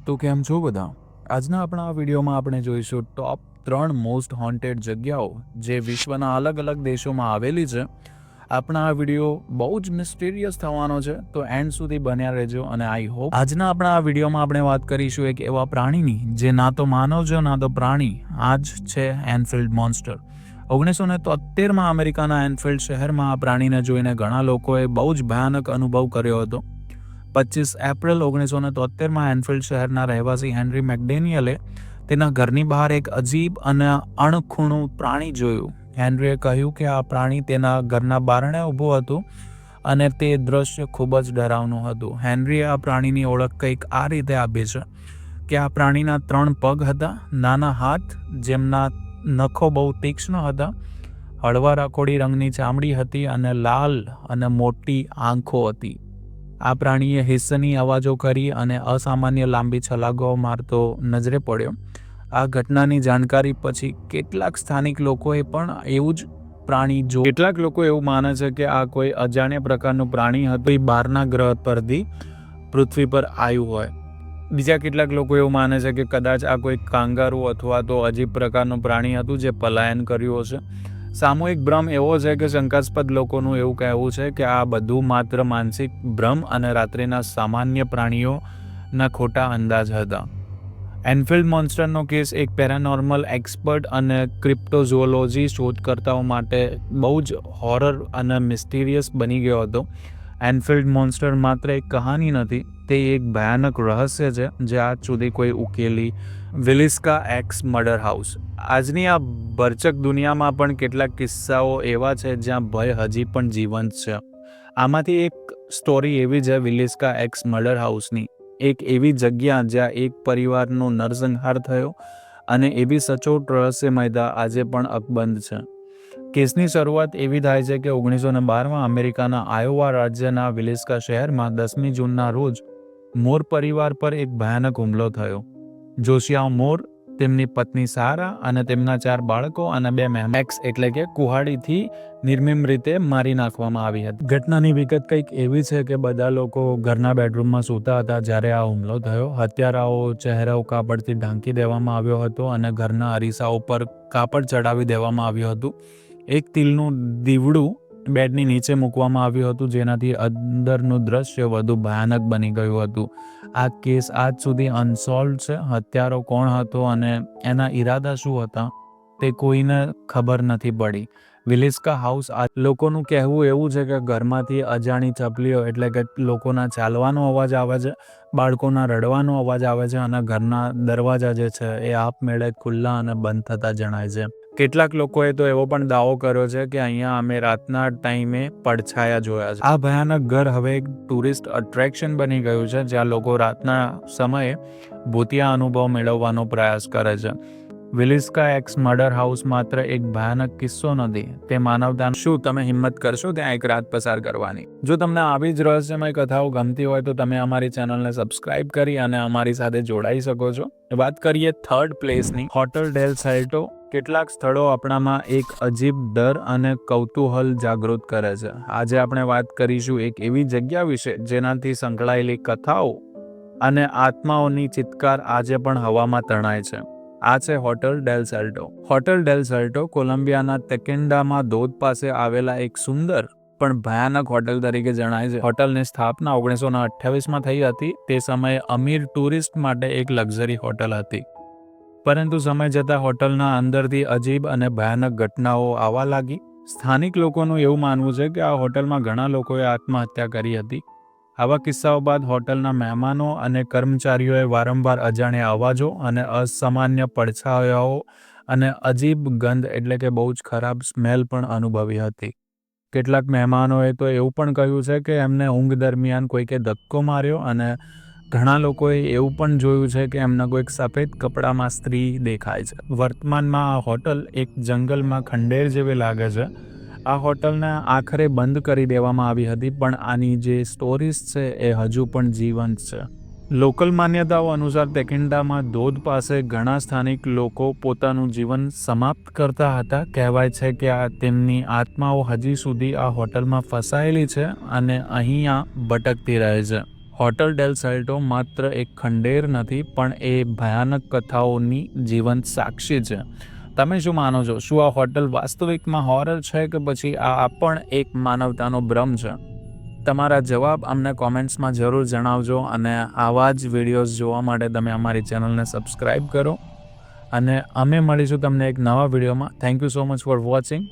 તો કેમ છો બધા? આજના આપણા આ વિડીયોમાં આપણે જોઈશું ટોપ 3 મોસ્ટ હોન્ટેડ જગ્યાઓ જે વિશ્વના અલગ અલગ દેશોમાં આવેલી છે. આપણા આ વિડીયો બહુ જ મિસ્ટીરિયસ થવાનો છે, તો એન્ડ સુધી બન્યા રહેજો. અને આઈ હોપ આજના આપણા આ વિડીયોમાં આપણે વાત કરીશું એક એવા પ્રાણીની જે ના તો માનવ છે ના તો પ્રાણી. આ જ છે એનફિલ્ડ મોન્સ્ટર. 1973માં અમેરિકાના એનફિલ્ડ શહેરમાં આ પ્રાણીને જોઈને ઘણા લોકોએ બહુ જ ભયાનક અનુભવ કર્યો હતો. 25 એપ્રિલ 1973માં એનફિલ્ડ શહેરના રહેવાસી હેનરી મેકડેનિયલે તેના ઘરની બહાર એક અજીબ અને અણખૂણું પ્રાણી જોયું. હેનરીએ કહ્યું કે આ પ્રાણી તેના ઘરના બારણે ઊભું હતું અને તે દ્રશ્ય ખૂબ જ ડરાવનું હતું. હેનરીએ આ પ્રાણીની ઓળખ કંઈક આ રીતે આપી છે કે આ પ્રાણીના 3 પગ હતા, નાના હાથ જેમના નખો બહુ તીક્ષ્ણ હતા, હળવા રાખોડી રંગની ચામડી હતી અને લાલ અને મોટી આંખો હતી. આ પ્રાણીએ હિસ્સની અવાજો કરી અને અસામાન્ય લાંબી છલાંગો મારતો નજરે પડ્યો. આ ઘટનાની જાણકારી પછી કેટલાક સ્થાનિક લોકોએ પણ એવું જ પ્રાણી જોયું. કેટલાક લોકો એવું માને છે કે આ કોઈ અજાણ્યા પ્રકારનું પ્રાણી હતું, બહારના ગ્રહ પરથી પૃથ્વી પર આવ્યું હોય. બીજા કેટલાક લોકો એવું માને છે કે કદાચ આ કોઈ કાંગારૂ અથવા તો અજીબ પ્રકારનું પ્રાણી હતું જે પલાયન કર્યું હશે. સામૂહિક ભ્રમ એવો છે કે શંકાસ્પદ લોકોનું એવું કહેવું છે કે આ બધું માત્ર માનસિક ભ્રમ અને રાત્રિના સામાન્ય પ્રાણીઓના ખોટા અંદાજ હતા. એનફિલ્ડ મોન્સ્ટરનો કેસ એક પેરાનોર્મલ એક્સપર્ટ અને ક્રિપ્ટોઝોઓલોજી શોધકર્તાઓ માટે બહુ જ હોરર અને મિસ્ટીરિયસ બની ગયો હતો. એનફિલ્ડ મોન્સ્ટર માત્ર એક કહાની નથી, તે એક ભયાનક રહસ્ય છે જે આજ સુધી કોઈ ઉકેલી. વિલિસ્કા એક્સ મર્ડર હાઉસ. આજની આ ભરચક દુનિયામાં પણ કેટલાક કિસ્સાઓ એવા છે જ્યાં ભય હજી પણ જીવંત છે. આમાંથી એક સ્ટોરી એવી છે વિલિસ્કા એક્સ મર્ડર હાઉસની. એક એવી જગ્યા જ્યાં એક પરિવારનો નરસંહાર થયો અને એવી સચોટ રહસ્યમયતા આજે પણ અકબંધ છે. કેસની શરૂઆત એવી થાય છે કે 1912માં અમેરિકાના આયોવા રાજ્યના વિલિસ્કા શહેરમાં 10મી જૂનના રોજ મોર પરિવાર પર એક ભયાનક હુમલો થયો. જોશિયા મોર, તેમની પત્ની સારા અને તેમના 4 બાળકો અને 2 મહેમાન એટલે કે કુહાડીથી નિર્મમ રીતે મારી નાખવામાં આવી હતી. ઘટનાની વિગત કંઈક એવી છે કે બધા લોકો ઘરના બેડરૂમમાં સૂતા હતા જ્યારે આ હુમલો થયો. હત્યારાઓ ચહેરાઓ કાપડથી ઢાંકી દેવામાં આવ્યો હતો અને ઘરના અરીસા ઉપર કાપડ ચડાવી દેવામાં આવ્યું હતું. એક તિલનું દીવડું બેડની નીચે મૂકવામાં આવ્યું હતું જેનાથી અંદરનું દ્રશ્ય વધુ ભયાનક બની ગયું હતું. આ કેસ આજ સુધી અનસોલ્વ છે. હત્યારો કોણ હતો અને એના ઈરાદા શું હતા તે કોઈને ખબર નથી પડી. વિલિસ્કા હાઉસ. લોકોનું કહેવું એવું છે કે ઘરમાંથી અજાણી ચપલીઓ એટલે કે લોકોના ચાલવાનો અવાજ આવે છે, બાળકોના રડવાનો અવાજ આવે છે અને ઘરના દરવાજા જે છે એ આપમેળે ખુલ્લા અને બંધ થતા જણાય છે. કેટલાક લોકોએ તો એવો પણ દાવો કર્યો છે કે અહીંયા અમે રાતના ટાઈમે પડછાયા જોયા છે. આ ભયાનક ઘર હવે એક ટુરિસ્ટ અટ્રેક્શન બની ગયું છે જ્યાં લોકો રાતના સમયે ભૂતિયા અનુભવ મેળવવાનો પ્રયાસ કરે છે. વિલિસ્કા એક્સ મર્ડર હાઉસ માત્ર એક ભયાનક કિસ્સો નથી, તે માનવતાનું. શું તમે હિંમત કરશો ત્યાં એક રાત પસાર કરવાની? જો તમને આવી જ રહસ્યમય કથાઓ ગમતી હોય તો તમે અમારી ચેનલને સબસ્ક્રાઇબ કરી અને અમારી સાથે જોડાઈ શકો છો. વાત કરીએ 3rd પ્લેસની, હોટલ ડેલ સેલ્ટો. કેટલાક સ્થળો આપણામાં એક અજીબ ડર અને કૌતૂહલ જાગૃત કરે છે. આજે આપણે વાત કરીશું એક એવી જગ્યા વિશે જેનાથી સંકળાયેલી કથાઓ અને આત્માઓની ચિત્કાર આજે પણ હવામાં તણાય છે. આ છે હોટલ ડેલ સેલ્ટો. હોટલ ડેલ સેલ્ટો કોલંબિયાના તેકેન્ડામાં ધોધ પાસે આવેલા એક સુંદર પણ ભયાનક હોટલ તરીકે જણાય છે. હોટલની સ્થાપના 1928માં થઈ હતી. તે સમયે અમીર ટુરિસ્ટ માટે એક લક્ઝરી હોટલ હતી. પરંતુ સમય જતાં હોટલના અંદરથી અજીબ અને ભયાનક ઘટનાઓ આવવા લાગી. સ્થાનિક લોકોનું એવું માનવું છે કે આ હોટલમાં ઘણા લોકોએ આત્મહત્યા કરી હતી. આવા કિસ્સાઓ બાદ હોટલના મહેમાનો અને કર્મચારીઓએ વારંવાર અજાણ્યા અવાજો અને અસામાન્ય પડછાયાઓ અને અજીબ ગંધ એટલે કે બહુ જ ખરાબ સ્મેલ પણ અનુભવી હતી. કેટલાક મહેમાનોએ તો એવું પણ કહ્યું છે કે એમને ઊંઘ દરમિયાન કોઈકે ધક્કો માર્યો અને ઘણા લોકોએ એવું પણ જોયું છે કે એમના કોઈક સફેદ કપડામાં સ્ત્રી દેખાય છે. વર્તમાનમાં આ હોટલ એક જંગલમાં ખંડેર જેવી લાગે છે. આ હોટલને આખરે બંધ કરી દેવામાં આવી હતી પણ આની જે સ્ટોરીઝ છે એ હજુ પણ જીવંત છે. લોકલ માન્યતાઓ અનુસાર તેકેન્ડામાં ધોધ પાસે ઘણા સ્થાનિક લોકો પોતાનું જીવન સમાપ્ત કરતા હતા. કહેવાય છે કે આ તેમની આત્માઓ હજી સુધી આ હોટલમાં ફસાયેલી છે અને અહીંયા ભટકતી રહે છે. હોટલ ડેલ સાલ્ટો માત્ર એક ખંડેર નથી, પણ એ ભયાનક કથાઓની જીવંત સાક્ષી છે. તમે શું માનો છો? શું આ હોટલ વાસ્તવિકમાં હોરર છે કે પછી આ પણ એક માનવતાનો ભ્રમ છે? તમારા જવાબ અમને કોમેન્ટ્સમાં જરૂર જણાવજો, અને આવા જ વિડીયોઝ જોવા માટે તમે અમારી ચેનલને સબસ્ક્રાઈબ કરો, અને અમે મળીશું તમને એક નવા વિડીયોમાં. Thank you so much for watching.